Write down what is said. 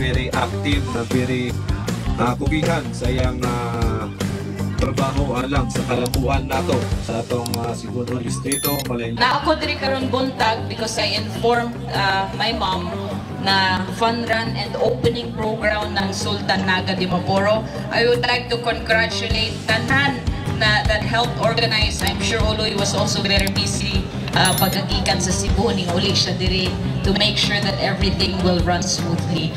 very active, na very kugihan sa iyang trabaho alang sa kalabuan nato sa atong Cebuano Distrito, Malaysia. Na ako diri karon buntag because I informed my mom na fun run and opening program ng Sultan Naga de Maporo. I would like to congratulate tanan that helped organize. I'm sure Oloy was also very busy pagkagikan sa Cebu ning uli siya diri to make sure that everything will run smoothly.